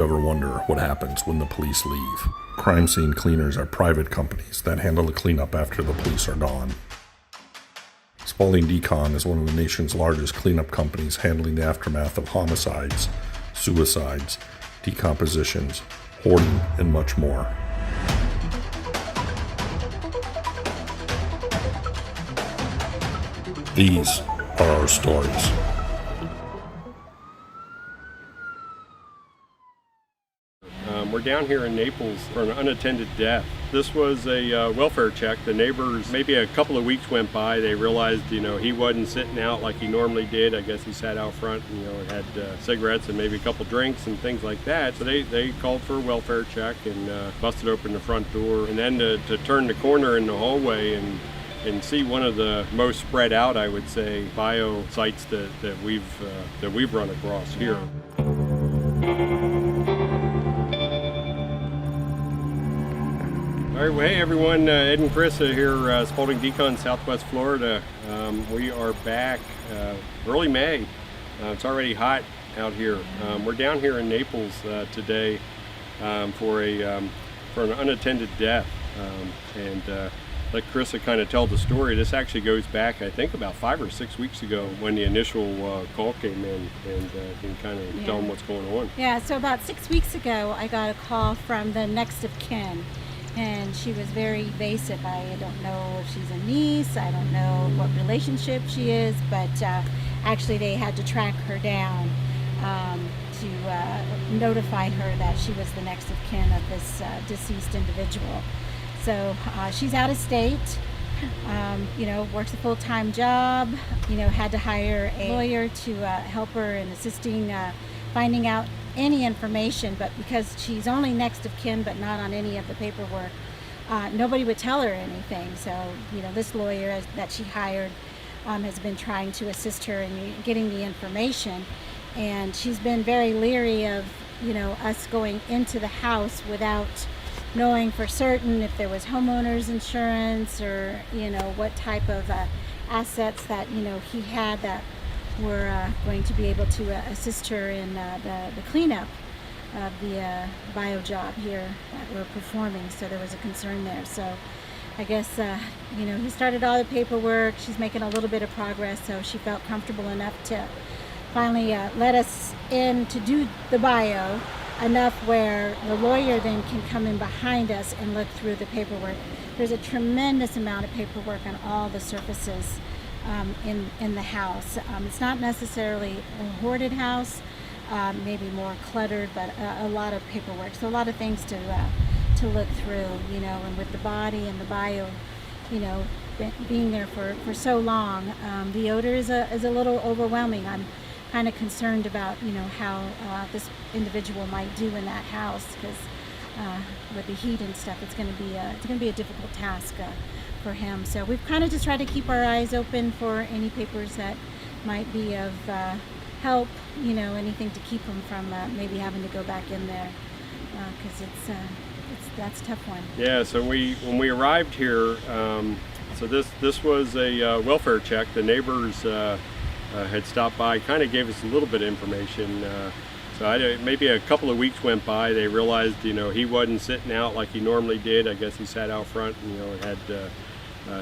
Ever wonder what happens when the police leave? Crime scene cleaners are private companies that handle the cleanup after the police are gone. Spalding Decon is one of the nation's largest cleanup companies handling the aftermath of homicides, suicides, decompositions, hoarding, and much more. These are our stories. We're down here in Naples for an unattended death. This was a welfare check. The neighbors, maybe a couple of weeks went by, they realized, he wasn't sitting out like he normally did. I guess he sat out front and, had cigarettes and maybe a couple drinks and things like that. So they called for a welfare check and busted open the front door. And then to turn the corner in the hallway and see one of the most spread out, I would say, bio sites that we've run across here. All right, well, hey everyone, Ed and Chris are here, Spalding Decon, Southwest Florida. We are back early May. It's already hot out here. We're down here in Naples today for an unattended death. And let Chris kind of tell the story. This actually goes back, I think, about 5 or 6 weeks ago when the initial call came in, and can kind of tell them what's going on. Yeah, so about 6 weeks ago, I got a call from the next of kin. And she was very evasive. I don't know if she's a niece, I don't know what relationship she is, but actually they had to track her down to notify her that she was the next of kin of this deceased individual. So she's out of state, works a full-time job, had to hire a lawyer to help her in assisting finding out any information, but because she's only next of kin but not on any of the paperwork, nobody would tell her anything. So this lawyer that she hired has been trying to assist her in getting the information, and she's been very leery of us going into the house without knowing for certain if there was homeowners insurance or what type of assets that he had that were going to be able to assist her in the cleanup of the bio job here that we're performing. So there was a concern there. So I guess he started all the paperwork. She's making a little bit of progress, so she felt comfortable enough to finally let us in to do the bio, enough where the lawyer then can come in behind us and look through the paperwork. There's a tremendous amount of paperwork on all the surfaces in the house. It's not necessarily a hoarded house, maybe more cluttered, but a lot of paperwork. So a lot of things to look through, and with the body and the bio, being there for so long, the odor is a little overwhelming. I'm kind of concerned about how this individual might do in that house, because with the heat and stuff, it's going to be a difficult task for him. So we've kind of just tried to keep our eyes open for any papers that might be of help, anything to keep him from maybe having to go back in there, because that's a tough one. Yeah. So when we arrived here, so this was a welfare check. The neighbors had stopped by, kind of gave us a little bit of information. So maybe a couple of weeks went by, they realized, he wasn't sitting out like he normally did. I guess he sat out front and, had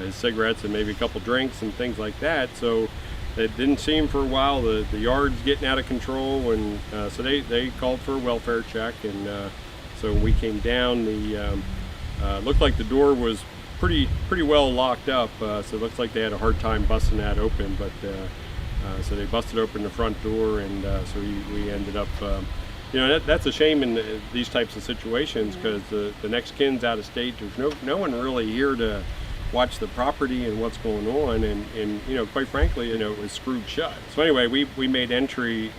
his cigarettes and maybe a couple drinks and things like that. So it didn't seem for a while. The yard's getting out of control, and so they called for a welfare check. And so when we came down, looked like the door was pretty well locked up. So it looks like they had a hard time busting that open, but so they busted open the front door, and so we ended up, that's a shame in these types of situations, because the next kin's out of state. There's no one really here to watch the property and what's going on, and quite frankly, it was screwed shut. So anyway, we made entry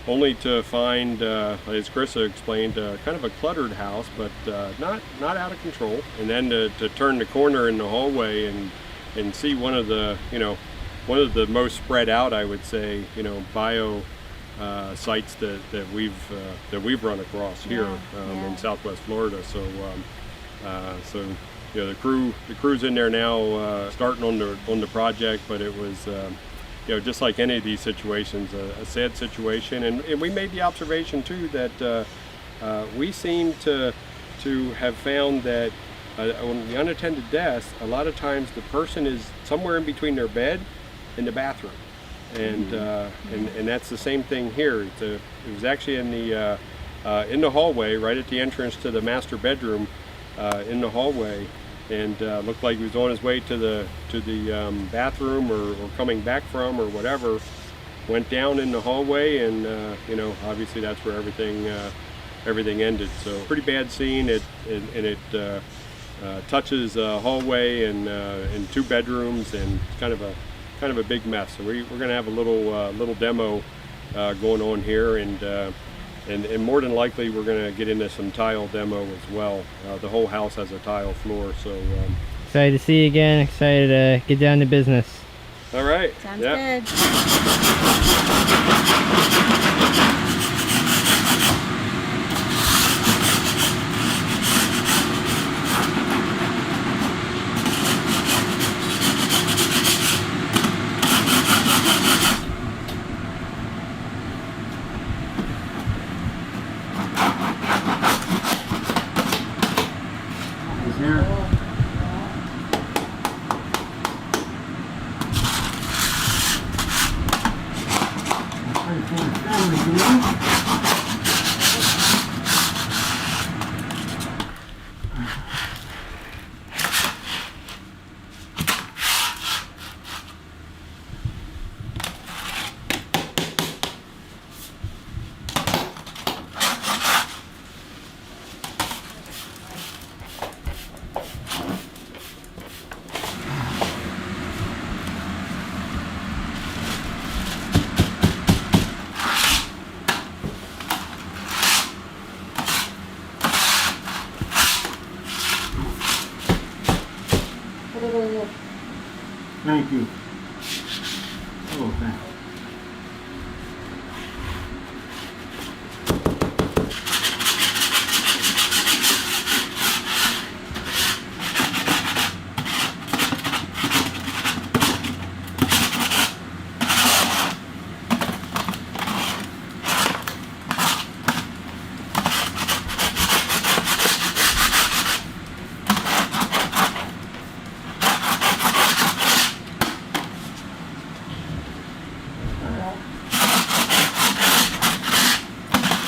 only to find, as Chris explained, kind of a cluttered house, but not out of control. And then to turn the corner in the hallway and see one of the most spread out, I would say, bio sites that we've run across here in Southwest Florida. So the crew's in there now, starting on the project, but it was just like any of these situations, a sad situation. And we made the observation too that we seem to have found that on the unattended deaths, a lot of times the person is somewhere in between their bed and the bathroom, and that's the same thing here. It was actually in the hallway, right at the entrance to the master bedroom, in the hallway, and looked like he was on his way to the bathroom or coming back from or whatever. Went down in the hallway, and obviously that's where everything ended. So pretty bad scene. It touches a hallway and 2 bedrooms, and it's kind of a big mess. So we're going to have a little demo going on here, and more than likely we're going to get into some tile demo as well. The whole house has a tile floor, so excited to see you again. Excited to get down to business. All right. Sounds Yep. good. Thank you. Oh, thank you.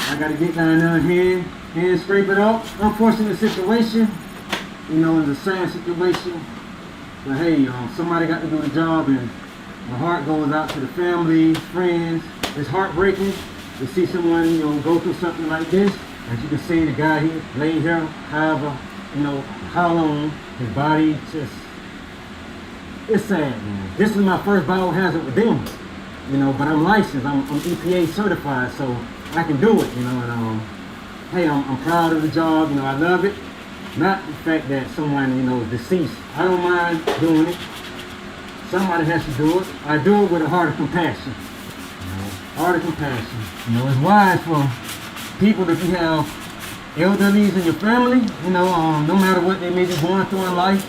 I gotta get down there and hand scrape it out. Unfortunate situation, it's a sad situation. But hey, somebody got to do the job, and my heart goes out to the family, friends. It's heartbreaking to see someone, go through something like this. As you can see, the guy here, laying here, however, how long, his body just, it's sad, man. This is my first biohazard with them, but I'm licensed, I'm EPA certified, so I can do it, and hey, I'm proud of the job, I love it. Not the fact that someone, is deceased. I don't mind doing it. Somebody has to do it. I do it with a heart of compassion. Heart of compassion. It's wise for people, if you have elderlies in your family, no matter what they may be going through in life,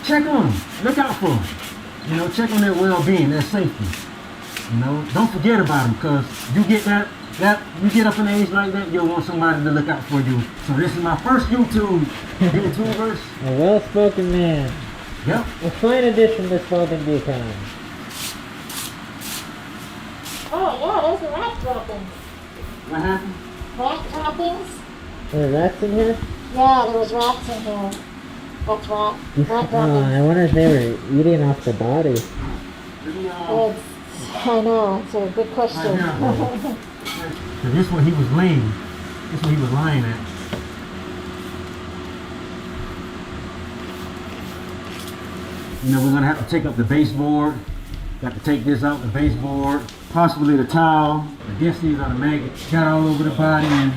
check on them. Look out for them. Check on their well-being, their safety. Don't forget about them, because you get you get up in age like that, you'll want somebody to look out for you. So this is my first YouTubers. A well-spoken man. Yep. A fine addition to Smoking Decon. Oh, yeah, those are rat droppings. What happened? Rat droppings? There are rats in here? Yeah, there was rats in here. That's rat. Rat I droppings. wonder if they were eating off the body. I know, it's a good question. So this is where he was laying. This is where he was lying at. We're gonna have to take up the baseboard. Got to take this out, the baseboard, possibly the towel. I guess these are the maggots. Got all over the body, and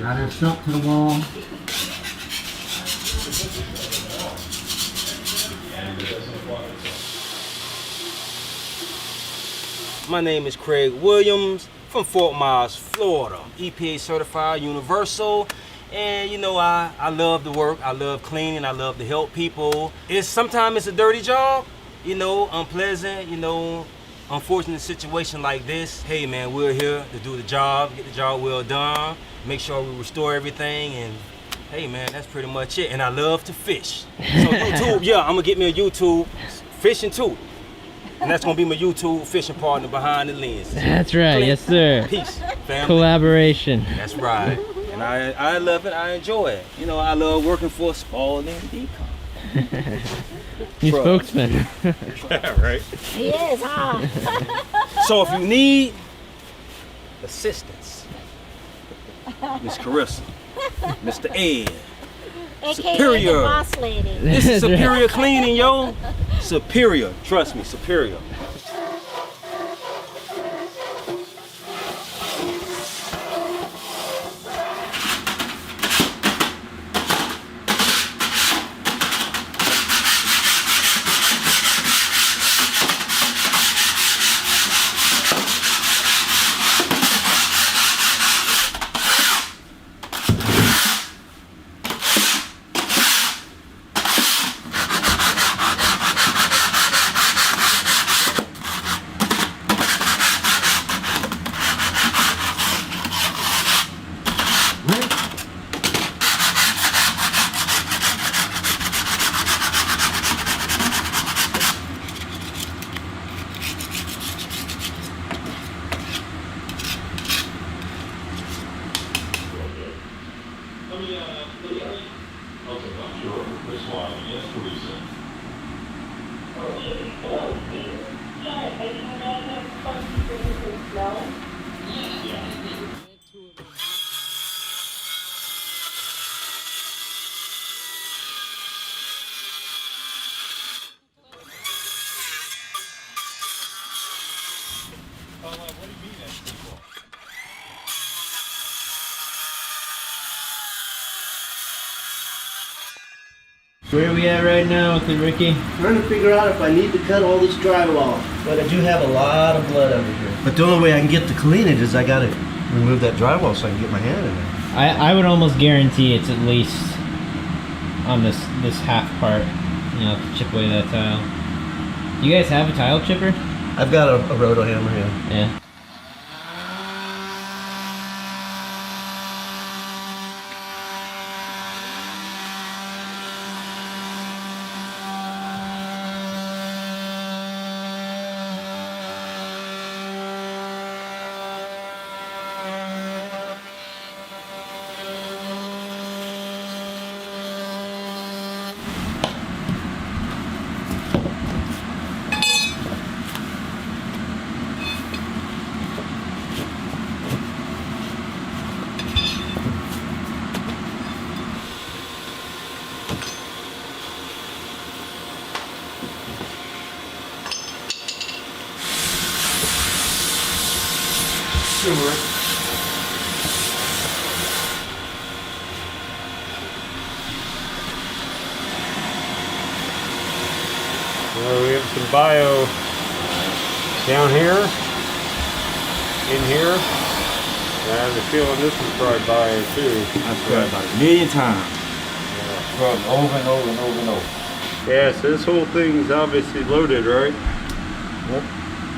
now they're stuck to the wall. My name is Craig Williams from Fort Myers, Florida. EPA certified, universal. And I love the work, I love cleaning, I love to help people. Sometimes it's a dirty job, unpleasant, unfortunate situation like this, hey man, we're here to do the job, get the job well done, make sure we restore everything, and hey man, that's pretty much it. And I love to fish. So YouTube, yeah, I'm gonna get me a YouTube fishing too. And that's gonna be my YouTube fishing partner behind the lens. That's right, yes sir. Peace, family. Collaboration. That's right. And I love it, I enjoy it. You know, I love working for Spalding Decon. New spokesman. Yeah, right. He is, huh? So if you need assistance, Miss Carissa, Mr. Ed, AKA Superior. the boss lady. this is Superior Cleaning, yo. Superior, trust me, Superior. Where are we at right now with it, Ricky? Trying to figure out if I need to cut all this drywall. But I do have a lot of blood under here. But the only way I can get to clean it is I gotta remove that drywall so I can get my hand in there. I would almost guarantee it's at least on this half part. You know, to chip away that tile. You guys have a tile chipper? I've got a roto hammer here. Yeah. Well, we have some bio down here, in here. I have a feeling this is probably bio too. I've tried about a million times. Rubbed over and over and over and over. Yeah, so this whole thing's obviously loaded, right? Yep.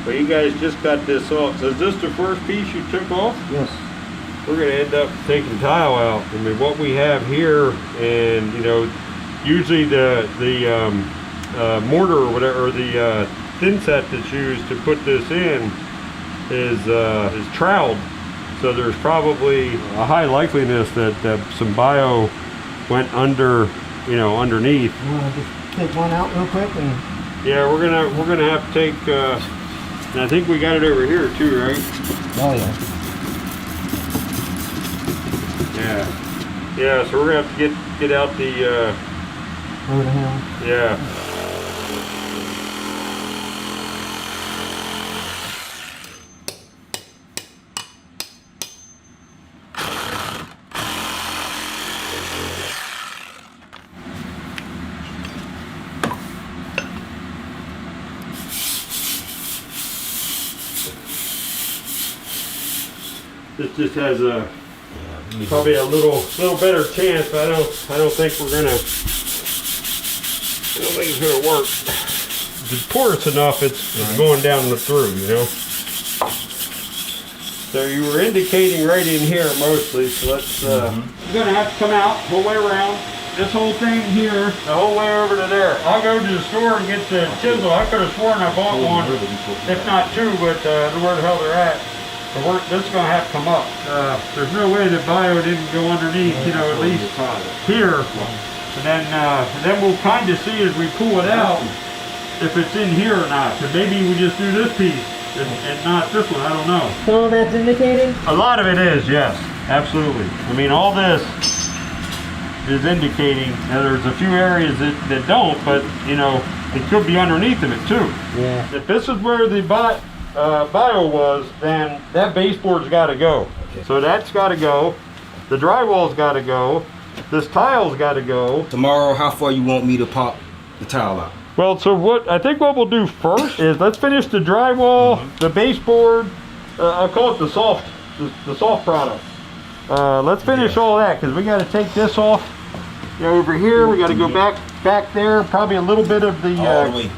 But you guys just got this off. So is this the first piece you took off? Yes. We're gonna end up taking tile out. I mean, what we have here, and you know, usually the mortar or whatever, or the thin set that's used to put this in is troweled. So there's probably a high likeliness that some bio went under, you know, underneath. You wanna just take one out real quick and Yeah, we're gonna have to take. And I think we got it over here too, right? oh yeah. Yeah. Yeah. So we're gonna have to get out the. Roto hammer. Yeah. This just has a probably a little better chance, but I don't think we're gonna. I don't think it's gonna work. it's porous enough, it's going down the through, you know. So you were indicating right in here mostly, so let's, You're gonna have to come out, whole way around. This whole thing here, the whole way over to there. I'll go to the store and get the chisel. I could have sworn I bought one, if not two, but where the hell they're at. But this is gonna have to come up. There's no way that bio didn't go underneath, you know, at least here. And then we'll kind of see as we pull it out if it's in here or not. So maybe we just do this piece and not this one, I don't know. So that's indicating? A lot of it is, yes, absolutely. I mean, all this is indicating. Now there's a few areas that don't, but you know, it could be underneath of it too. Yeah. If this is where the bio was, then that baseboard's got to go. Okay. So that's got to go. The drywall's got to go. This tile's got to go. Tomorrow, how far you want me to pop the tile out? Well, so I think what we'll do first is let's finish the drywall, the baseboard. I'll call it the soft product. Let's finish all that because we got to take this off. You know, over here we got to go back there. Probably a little bit of the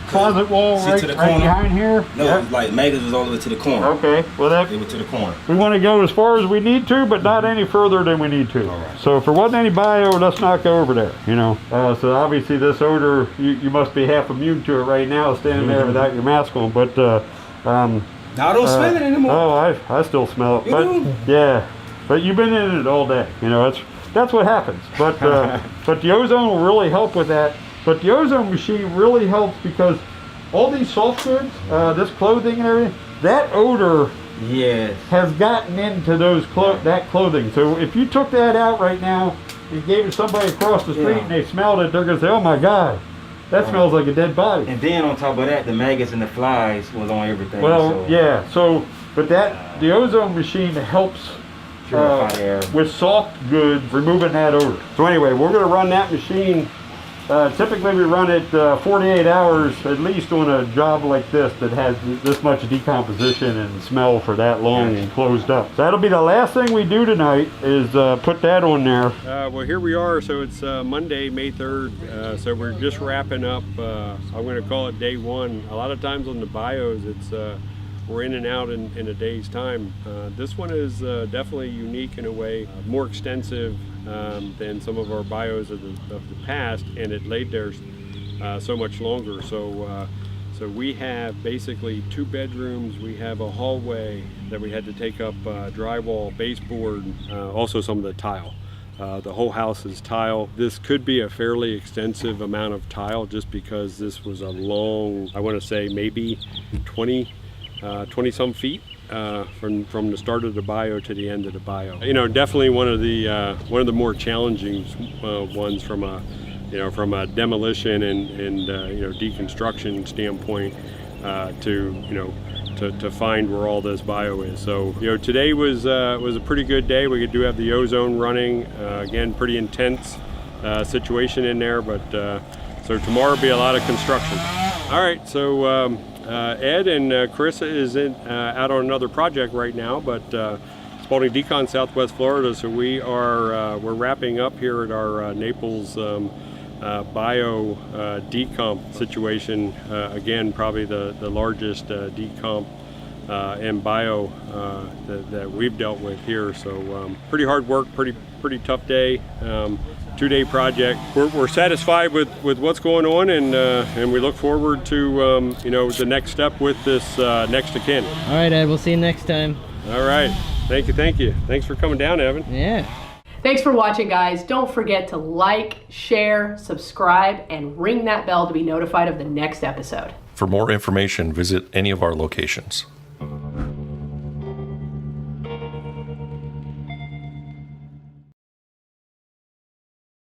closet wall right behind here. No, like maggots was all the way to the corner. Okay, well They went to the corner. we want to go as far as we need to, but not any further than we need to. All right. So if there wasn't any bio, let's not go over there, you know. So obviously this odor, you must be half immune to it right now, standing there without your mask on. But Now I don't smell it anymore. Oh, I still smell it. You But do? yeah, but you've been in it all day. You know, that's what happens. But but the ozone will really help with that. But the ozone machine really helps because all these soft goods, this clothing and everything, that odor Yes. has gotten into those that clothing. So if you took that out right now and gave it to somebody across the street and they smelled it, they're gonna say, "Oh my God, that smells like a dead body." And then on top of that, the maggots and the flies was on everything. Well, so yeah. So, but the ozone machine helps purify the air. with soft goods, removing that odor. So anyway, we're going to run that machine. Typically we run it 48 hours at least on a job like this that has this much decomposition and smell for that long and closed up. So that'll be the last thing we do tonight is put that on there. Well, here we are. So it's Monday, May 3rd. So we're just wrapping up. I'm going to call it day one. A lot of times on the bios, it's we're in and out in a day's time. This one is definitely unique in a way, more extensive than some of our bios of the past, and it laid there so much longer. So we have basically 2 bedrooms. We have a hallway that we had to take up drywall, baseboard, also some of the tile. The whole house is tile. This could be a fairly extensive amount of tile just because this was a long, I want to say maybe 20 some feet from the start of the bio to the end of the bio. You know, definitely one of the more challenging ones from a demolition and deconstruction standpoint to find where all this bio is. So today was a pretty good day. We do have the ozone running. Again, pretty intense situation in there, but so tomorrow will be a lot of construction. All right, so. Ed and Carissa is out on another project right now, but Spalding Decon, Southwest Florida. So we're wrapping up here at our Naples bio decomp situation. Again, probably the largest decomp and bio that we've dealt with here. So pretty hard work, pretty tough day. 2-day project. We're satisfied with what's going on, and we look forward to the next step with this next of kin. All right, Ed. We'll see you next time. All right. Thank you. Thanks for coming down, Evan. Yeah. Thanks for watching, guys. Don't forget to like, share, subscribe, and ring that bell to be notified of the next episode. For more information, visit any of our locations.